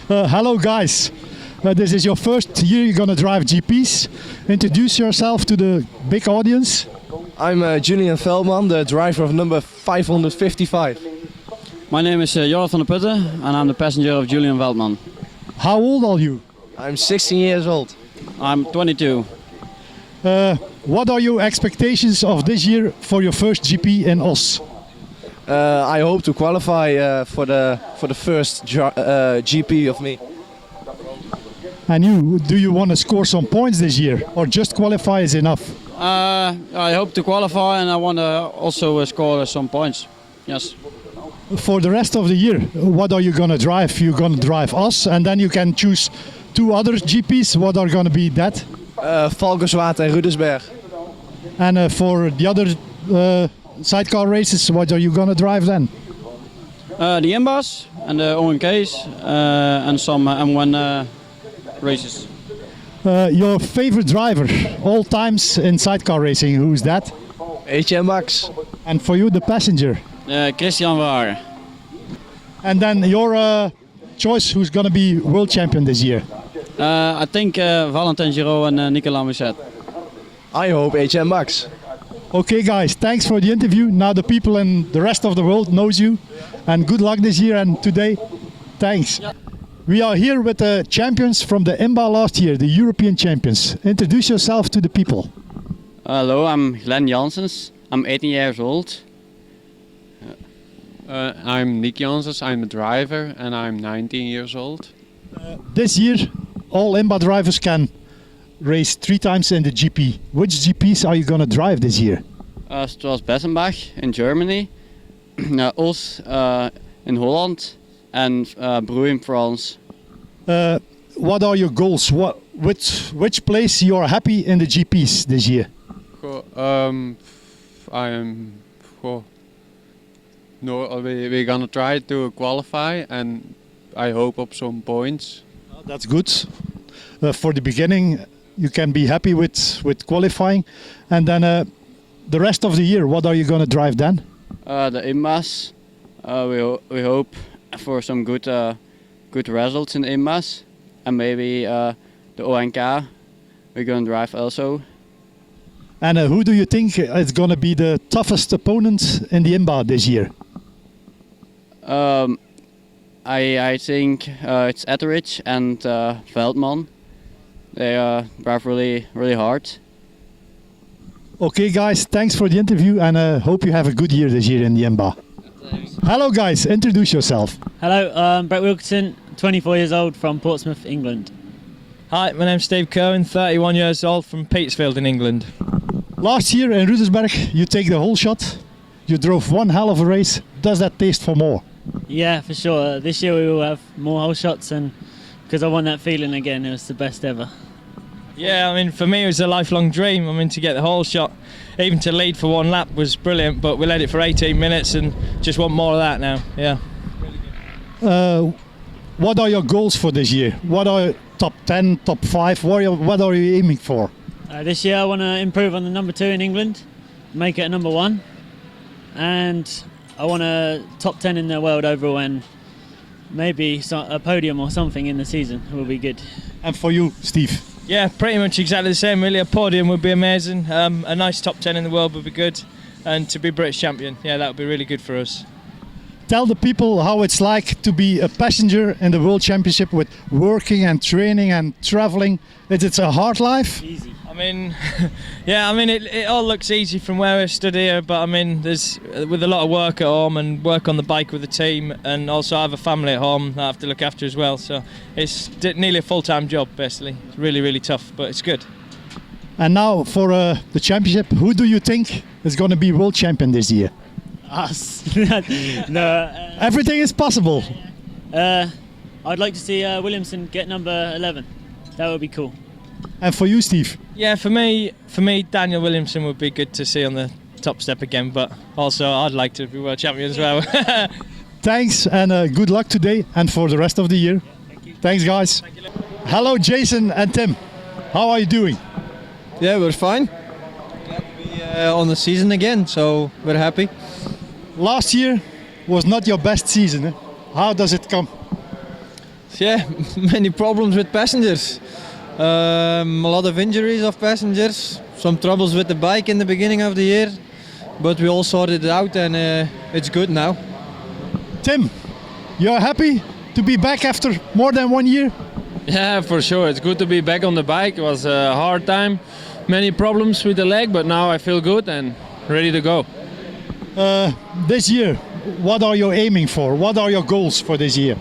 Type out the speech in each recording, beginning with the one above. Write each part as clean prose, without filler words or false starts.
Hello guys, this is your first year you're gonna drive GPs. Introduce yourself to the big audience. I'm Julian Veldman, the driver of number 555. My name is Jorrit van der Putten and I'm the passenger of Julian Veldman. How old are you? I'm 16 years old. I'm 22. What are your expectations of this year for your first GP in Os? I hope to qualify for the first GP of me. And you, do you want to score some points this year or just qualify is enough? I hope to qualify and I want to also score some points. Yes. For the rest of the year, what are you going to drive? You're going to drive Os and then you can choose two other GPs. What are going to be that? Valkenswaard and Rudelsberg. And for the other sidecar races, what are you going to drive then? The IMBAs and the OMK's and some M1 races. Your favorite driver all times in sidecar racing, who's that? HM Max. And for you, the passenger? Christian Wagen. And then your choice, who's going to be world champion this year? I think Valentin Giraud and Nicolas Musset. I hope HM Max. Okay guys, thanks for the interview. Now the people in the rest of the world knows you. And good luck this year and today. Thanks. Yeah. We are here with the champions from the IMBA last year, the European champions. Introduce yourself to the people. Hello, I'm Glenn Janssens. I'm 18 years old. I'm Nick Janssens, I'm a driver and I'm 19 years old. This year all IMBA drivers can race 3 times in the GP. Which GPs are you going to drive this year? Zoals Bessenbach in Germany, Os in Holland and Brou in France. What are your goals? Which place you are happy in the GPs this year? We're gonna try to qualify and I hope up some points. That's good. For the beginning you can be happy with qualifying and then the rest of the year what are you going to drive then? The IMBAs. We hope for some good results in the IMBAs and maybe the ONK we're going to drive also. And who do you think is going to be the toughest opponent in the IMBA this year? I think it's Etheridge and Veldman. They drive really hard. Okay guys, thanks for the interview and hope you have a good year this year in the IMBA. Hello guys, introduce yourself. Hello, I'm Brett Wilkinson, 24 years old from Portsmouth, England. Hi, my name's Steve Cohen, 31 years old from Petersfield in England. Last year in Rudelsberg you take the whole shot. You drove one hell of a race. Does that taste for more? Yeah, for sure. This year we will have more whole shots and because I want that feeling again, it was the best ever. Yeah, I mean for me it was a lifelong dream. I mean to get the whole shot, even to lead for one lap was brilliant, but we led it for 18 minutes and just want more of that now, yeah. What are your goals for this year? What are top 10, top 5? What are you aiming for? This year I want to improve on the number 2 in England, make it a number 1 and I want a top 10 in the world overall and maybe a podium or something in the season will be good. And for you, Steve? Yeah, pretty much exactly the same really. A podium would be amazing, a nice top 10 in the world would be good and to be British champion, yeah, that would be really good for us. Tell the people how it's like to be a passenger in the World Championship with working and training and traveling. It's a hard life? Easy. I mean, yeah, I mean it all looks easy from where I stood here, but I mean there's with a lot of work at home and work on the bike with the team, and also I have a family at home that I have to look after as well, so it's nearly a full-time job basically. It's really tough, but it's good. And now for the championship, who do you think is going to be world champion this year? Us. No. Everything is possible. I'd like to see Williamson get number 11. That would be cool. And for you, Steve? Yeah, for me, Daniel Williamson would be good to see on the top step again, but also I'd like to be world champion as well. Thanks and good luck today and for the rest of the year. Thank you. Thanks, guys. Thank you. Hello, Jason and Tim. How are you doing? Yeah, we're fine. Glad to be on the season again, so we're happy. Last year was not your best season. Eh? How does it come? Yeah, many problems with passengers. A lot of injuries of passengers, some troubles with the bike in the beginning of the year, but we all sorted it out and it's good now. Tim, you're happy to be back after more than 1 year? Yeah, for sure. It's good to be back on the bike. It was a hard time, many problems with the leg, but now I feel good and ready to go. This year, what are you aiming for? What are your goals for this year?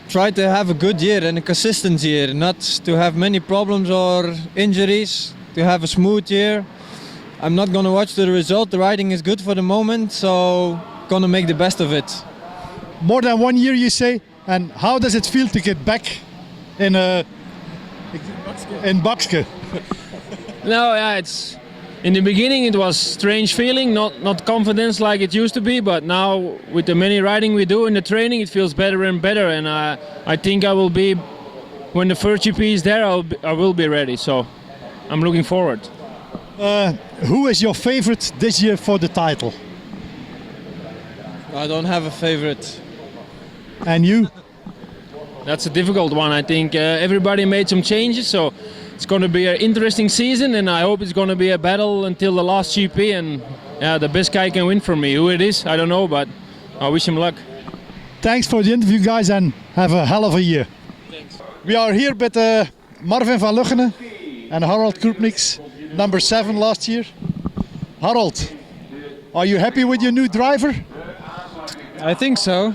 Try to have a good year and a consistent year, not to have many problems or injuries, to have a smooth year. I'm not going to watch the result. The riding is good for the moment, so going to make the best of it. More than 1 year, you say, and how does it feel to get back in Bakske? No, yeah, it's in the beginning it was strange feeling, not confidence like it used to be, but now with the many riding we do in the training, it feels better and better, and I think I will be, when the first GP is there, I will be ready. So I'm looking forward. Who is your favorite this year for the title? I don't have a favorite. And you? That's a difficult one. I think everybody made some changes, so it's going to be an interesting season, and I hope it's going to be a battle until the last GP, and yeah, the best guy can win for me. Who it is, I don't know, but I wish him luck. Thanks for the interview, guys, and have a hell of a year. Thanks. We are here with Marvin van Luggenen and Harold Krupniks, number 7 last year. Harold, are you happy with your new driver? I think so.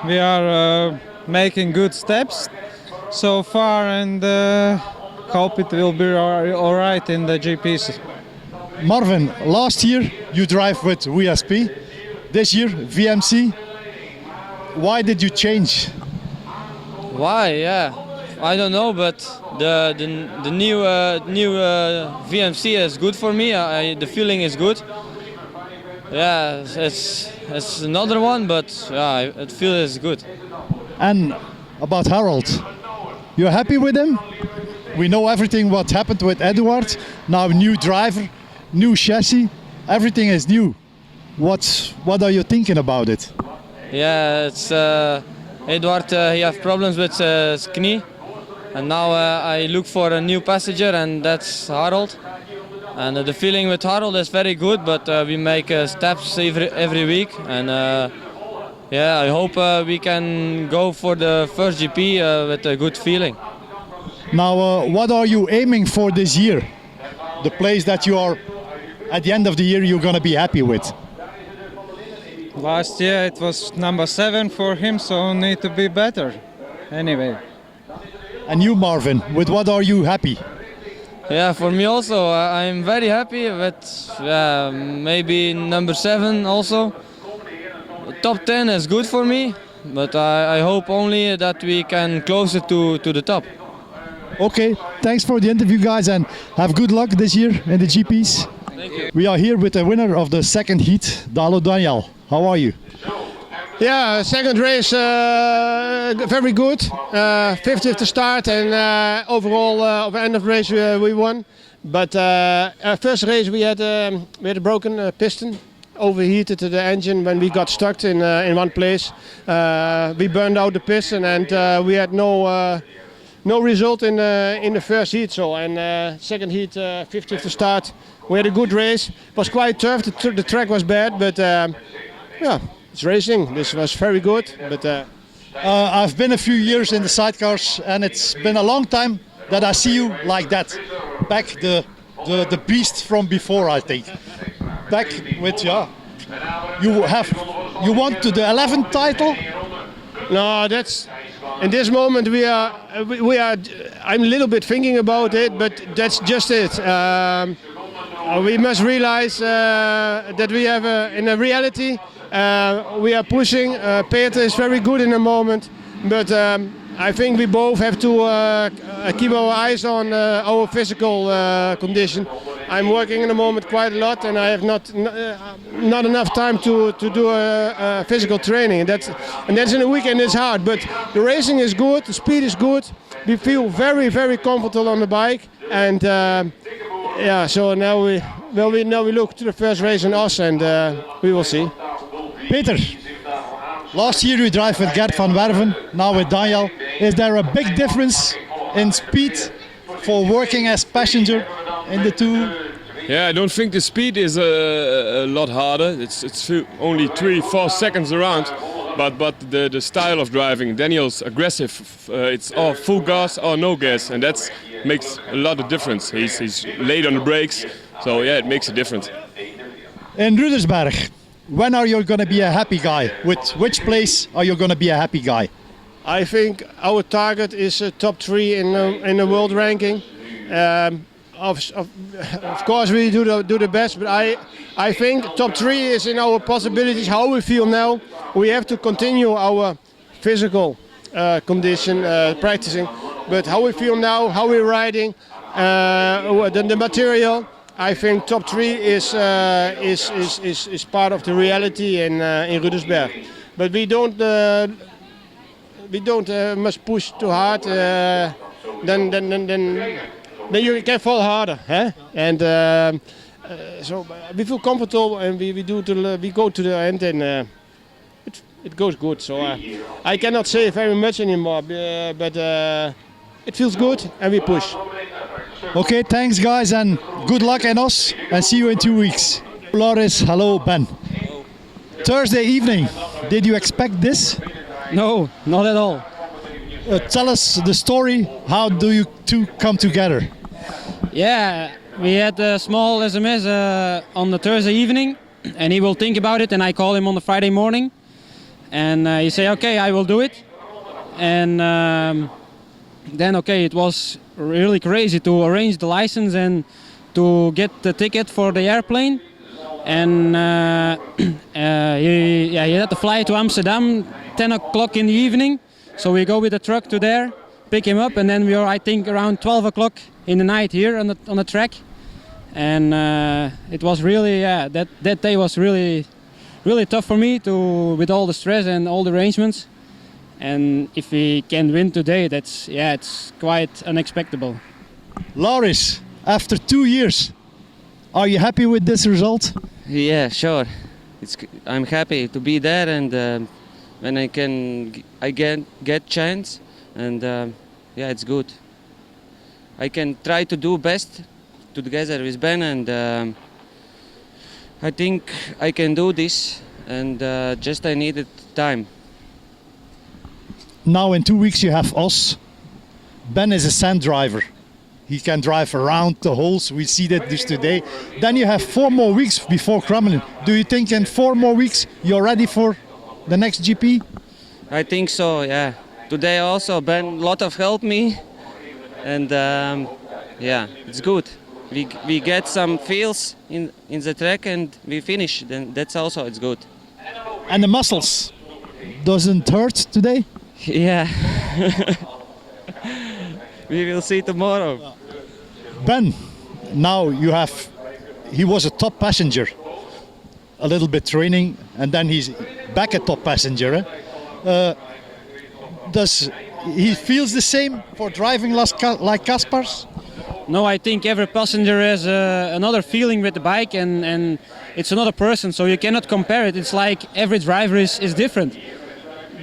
We are making good steps so far, and hope it will be all right in the GPs. Marvin, last year you drive with WSP, this year VMC. Why did you change? Why? Yeah, I don't know, but the new VMC is good for me. The feeling is good. Yeah, it's another one, but yeah, it feels good. And about Harold, you're happy with him? We know everything what happened with Eduard. Now new driver, new chassis, everything is new. What are you thinking about it? Yeah, it's Eduard. He has problems with his knee, and now I look for a new passenger, and that's Harold. And the feeling with Harold is very good, but we make steps every week, and yeah, I hope we can go for the first GP with a good feeling. Now, what are you aiming for this year? The place that you are, at the end of the year, you're going to be happy with? Last year it was number 7 for him, so need to be better. Anyway. And you, Marvin, with what are you happy? Yeah, for me also, I'm very happy with maybe number 7 also. Top 10 is good for me, but I hope only that we can close it to the top. Okay, thanks for the interview, guys, and have good luck this year in the GPs. Thank you. We are here with the winner of the second heat, Dalo Daniel. How are you? Yeah, second race very good. 50th to start, and overall at the end of the race we won. But first race we had a broken piston, overheated the engine when we got stuck in one place. We burned out the piston, and we had no result in the first heat. So and second heat 50th to start. We had a good race. It was quite tough. The track was bad, but yeah. It's racing. This was very good, but I've been a few years in the sidecars, and it's been a long time that I see you like that. Back the beast from before, I think. Back with you want to the 11th title? No, that's in this moment we are. I'm a little bit thinking about it, but that's just it. We must realize that we have in a reality. We are pushing. Peter is very good in the moment, but I think we both have to keep our eyes on our physical condition. I'm working in the moment quite a lot, and I have not enough time to do physical training. And that's in the weekend. It's hard, but the racing is good. The speed is good. We feel very, very comfortable on the bike, and yeah. So now we look to the first race in Os, and we will see. Peter, Last year you drive with Gert van Werven, now with Daniel. Is there a big difference in speed for working as passenger in the two? Yeah, I don't think the speed is a lot harder. It's only 3-4 seconds around, but the style of driving, Daniel's aggressive. It's all full gas or no gas, and that makes a lot of difference. He's late on the brakes, so yeah, it makes a difference. In Rudersberg, when are you going to be a happy guy? With which place are you going to be a happy guy? I think our target is top 3 in the world ranking. Of course we do the best, but I think top 3 is in our possibilities. How we feel now, we have to continue our physical condition practicing, but how we feel now, how we're riding, the material. I think top 3 is part of the reality in Rudersberg, but we don't must push too hard. Then you can fall harder, huh? And so we feel comfortable, and we go to the end, and it goes good. So I cannot say very much anymore, but it feels good, and we push. Okay, thanks guys, and good luck in us, and see you in 2 weeks. Loris, hello Ben. Hello. Thursday evening, did you expect this? No, not at all. Tell us the story, how do you two come together? Yeah, we had a small SMS on the Thursday evening, and he will think about it, and I call him on the Friday morning, and he say, okay, I will do it. And then okay, it was really crazy to arrange the license and to get the ticket for the airplane, and he had to fly to Amsterdam 10 o'clock in the evening. So we go with the truck to there, pick him up, and then we are, I think, around 12 o'clock in the night here on the track. And it was really, that day was really tough for me with all the stress and all the arrangements. And if we can win today, it's quite unexpected. Loris, after 2 years, are you happy with this result? Yeah, sure. I'm happy to be there, and when I get chance, and yeah, it's good. I can try to do best together with Ben, and I think I can do this, and just I needed time. Now in 2 weeks you have us. Ben is a sand driver. He can drive around the holes. We see that this today. Then you have 4 more weeks before Kremlin. Do you think in 4 more weeks you're ready for the next GP? I think so, yeah. Today also Ben lot of help me, and yeah, it's good. We get some feels in the track, and we finish. Then that's also it's good. And the muscles doesn't hurt today? Yeah. We will see tomorrow. Ben, now he was a top passenger. A little bit training, and then he's back a top passenger. Does he feels the same for driving like Kaspars? No, I think every passenger has another feeling with the bike, and it's another person, so you cannot compare it. It's like every driver is different.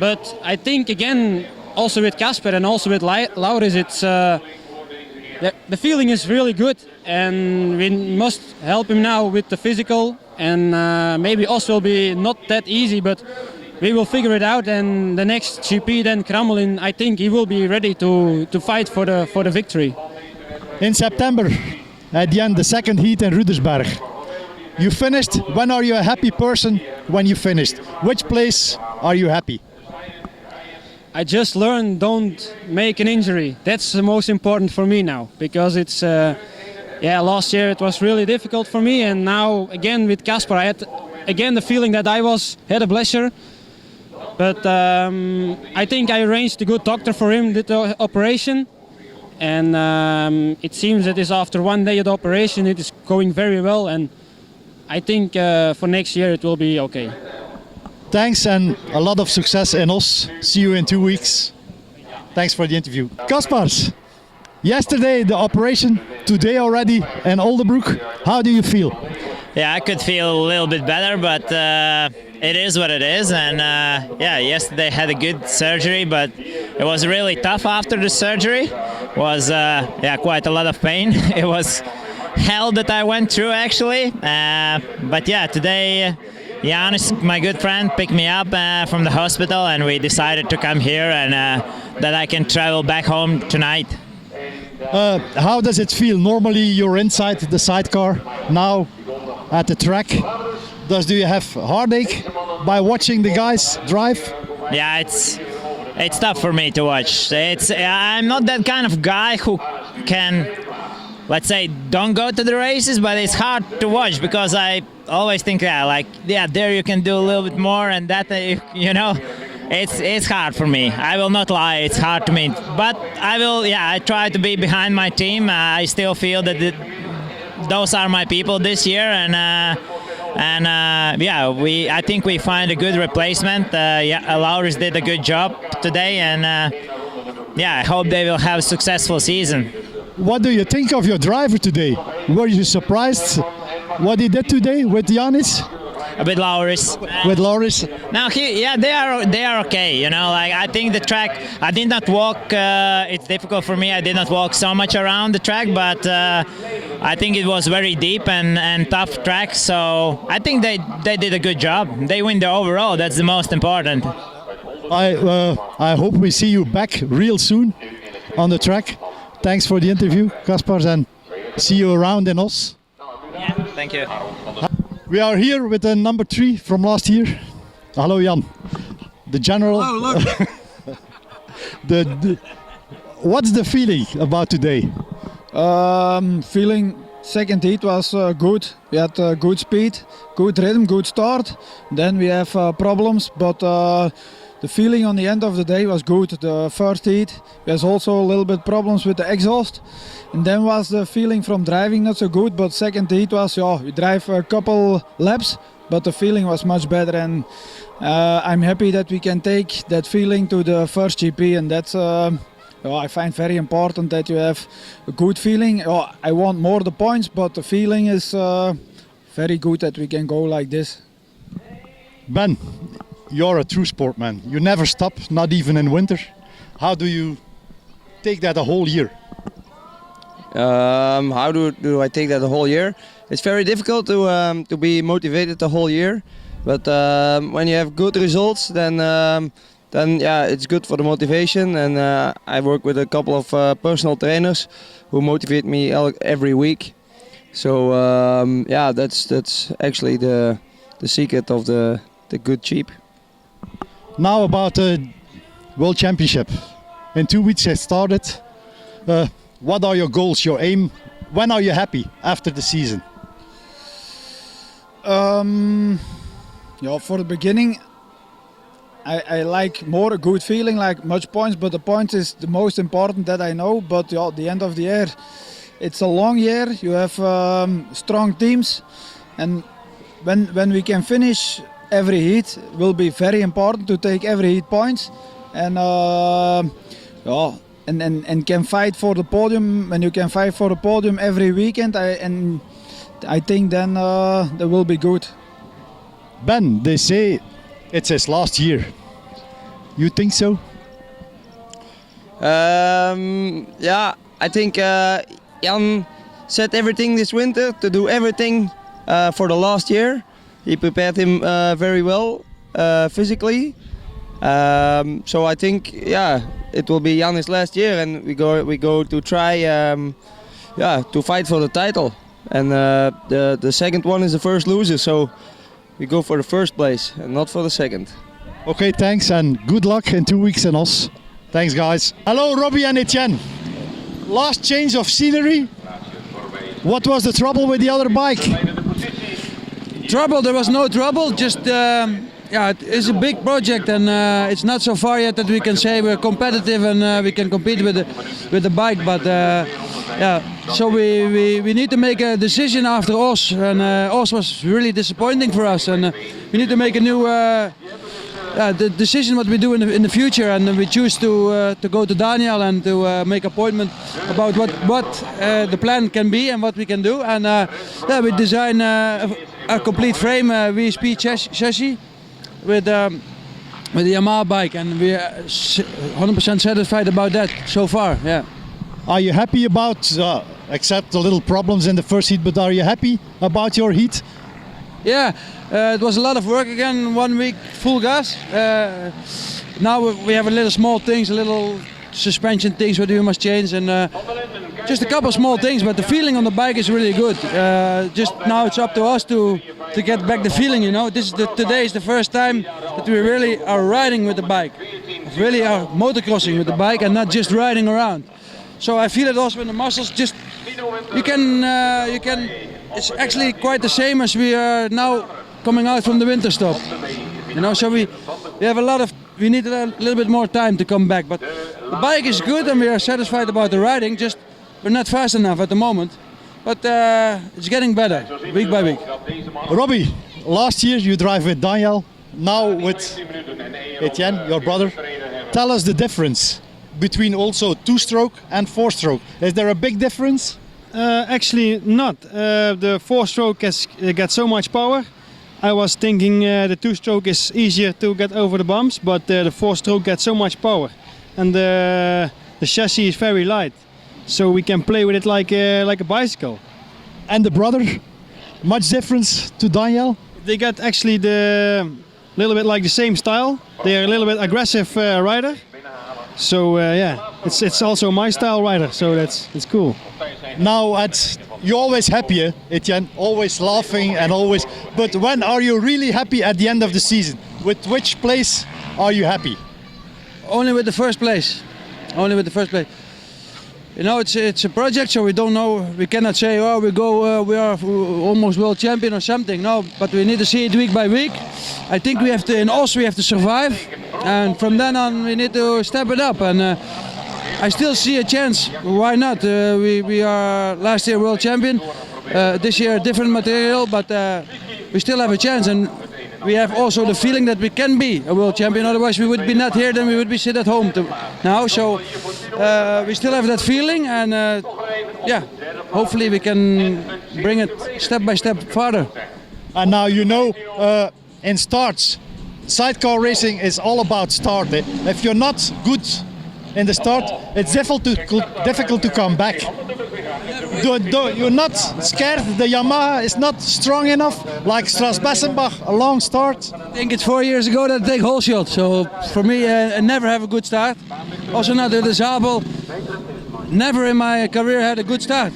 But I think again, also with Casper and also with Lauris, it's the feeling is really good, and we must help him now with the physical, and maybe also will be not that easy, but we will figure it out. And the next GP, then Kremlin, I think he will be ready to fight for the victory. In September, at the end, the second heat in Rudersberg, you finished. When are you a happy person when you finished? Which place are you happy? I just learned don't make an injury. That's the most important for me now, because it's last year it was really difficult for me, and now again with Casper I had again the feeling that I had a blessure, but I think I arranged a good doctor for him, did the operation, and it seems that is after 1 day of the operation it is going very well, and I think for next year it will be okay. Thanks, and a lot of success in Os. See you in 2 weeks. Thanks for the interview. Kaspars, yesterday the operation, today already in Oldenbroek. How do you feel? Yeah, I could feel a little bit better, but it is what it is, and yeah, yesterday had a good surgery, but it was really tough after the surgery. Was yeah, quite a lot of pain. It was hell that I went through actually, but yeah, today Janis, my good friend, picked me up from the hospital, and we decided to come here, and that I can travel back home tonight. How does it feel? Normally you're inside the sidecar, now at the track. Do you have heartache by watching the guys drive? Yeah, it's tough for me to watch. I'm not that kind of guy who can, let's say, don't go to the races, but it's hard to watch because I always think, yeah, there you can do a little bit more, and that, you know, it's hard for me. I will not lie, it's hard to me. But I try to be behind my team. I still feel that those are my people this year, and yeah, I think we find a good replacement. Yeah, Laurens did a good job today, and yeah, I hope they will have a successful season. What do you think of your driver today? Were you surprised what he did today with Janis? With Laurens. With Laurens? Now, yeah, they are okay. You know, like I think the track. I did not walk. It's difficult for me. I did not walk so much around the track, but I think it was very deep and tough track. So I think they did a good job. They win the overall. That's the most important. I hope we see you back real soon on the track. Thanks for the interview, Kaspars, and see you around in Os. Yeah, thank you. We are here with the number 3 from last year. Hello, Jan. The general. Oh, look. What's the feeling about today? Feeling second heat was good. We had good speed, good rhythm, good start. Then we have problems, but the feeling on the end of the day was good. The first heat, there's also a little bit problems with the exhaust. And then was the feeling from driving not so good, but second heat was, yeah, we drive a couple laps, but the feeling was much better. And I'm happy that we can take that feeling to the first GP, and that's I find very important that you have a good feeling. I want more the points, but the feeling is very good that we can go like this. Ben, you're a true sportman. You never stop, not even in winter. How do you take that a whole year? How do I take that the whole year? It's very difficult to be motivated the whole year, but when you have good results, then yeah, it's good for the motivation. And I work with a couple of personal trainers who motivate me every week. So yeah, that's actually the secret of the good cheap. Now about the World Championship. In 2 weeks it started. What are your goals, your aim? When are you happy after the season? Yeah, for the beginning, I like more a good feeling, like much points, but the points is the most important that I know. But at the end of the year, it's a long year. You have strong teams, and when we can finish every heat, will be very important to take every heat points, and yeah. And can fight for the podium. When you can fight for the podium every weekend, I think then that will be good. Ben, they say it's his last year. You think so? Yeah, I think Jan said everything this winter to do everything for the last year. He prepared him very well physically. So I think, yeah, it will be Jan's last year, and we go to try, yeah, to fight for the title. And the second one is the first loser, so we go for the first place and not for the second. Okay, thanks, and good luck in 2 weeks in Os. Thanks, guys. Hello, Robbie and Etienne. Last change of scenery. What was the trouble with the other bike? Trouble? There was no trouble. Just yeah, it's a big project, and it's not so far yet that we can say we're competitive and we can compete with the bike. But yeah, so we need to make a decision after Os, and Os was really disappointing for us, and we need to make a new the decision what we do in the future, and we choose to go to Daniel and to make appointment about what the plan can be and what we can do, and yeah, we design a complete frame VSP chassis, with the Yamaha bike, and we are 100% satisfied about that so far. Yeah. Are you happy about, except the little problems in the first heat, but are you happy about your heat? Yeah, it was a lot of work again, 1 week full gas. Now we have a little small things, a little suspension things what we must change, and just a couple small things, but the feeling on the bike is really good. Just now it's up to us to get back the feeling, you know. Today is the first time that we really are riding with the bike. Really are motocrossing with the bike and not just riding around. So I feel it also in the muscles. Just you can it's actually quite the same as we are now coming out from the winter stop. You know, so we have we need a little bit more time to come back. But the bike is good and we are satisfied about the riding. Just we're not fast enough at the moment. But it's getting better week by week. Robbie, last year you drive with Daniel, now with Etienne, your brother. Tell us the difference between also two-stroke and four-stroke. Is there a big difference? Actually not. The four-stroke gets so much power. I was thinking the two-stroke is easier to get over the bumps, but the four-stroke gets so much power. And the chassis is very light, so we can play with it like a bicycle. And the brother, much difference to Daniel? They got actually the little bit like the same style. They are a little bit aggressive rider. So yeah, it's also my style rider, so it's cool. Now you're always happy, Etienne, always laughing and always. But when are you really happy at the end of the season? With which place are you happy? Only with the first place. Only with the first place. You know, it's a project, so we don't know. We cannot say, oh, we are almost world champion or something. No, but we need to see it week by week. I think we have to, in Os, we have to survive, and from then on we need to step it up. And I still see a chance. Why not? We are last year world champion. This year different material, but we still have a chance. And we have also the feeling that we can be a world champion. Otherwise, we would be not here. Then we would be sit at home now. So we still have that feeling, and yeah, hopefully we can bring it step by step farther. And now you know, in starts, sidecar racing is all about start. If you're not good in the start, it's difficult to come back. You're not scared the Yamaha is not strong enough, like Strasbessenbach, a long start? I think it's 4 years ago that I take whole shot, so for me I never have a good start. Also not with the Zabel, never in my career had a good start.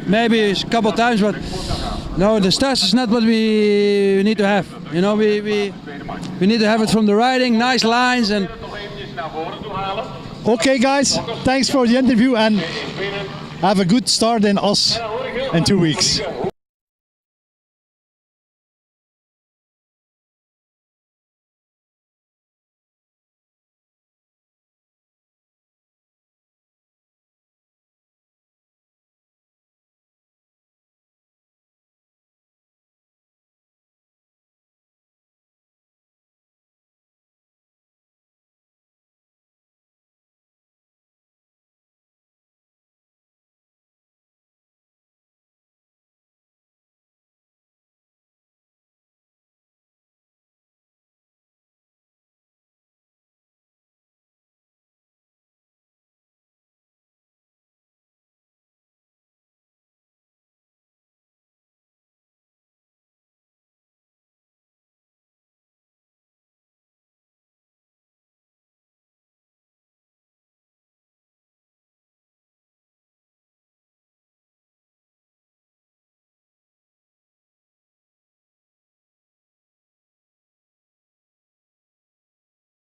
Maybe a couple times, but no, the start is not what we need to have. You know, we need to have it from the riding, nice lines and... Okay guys, thanks for the interview and have a good start in Os in 2 weeks.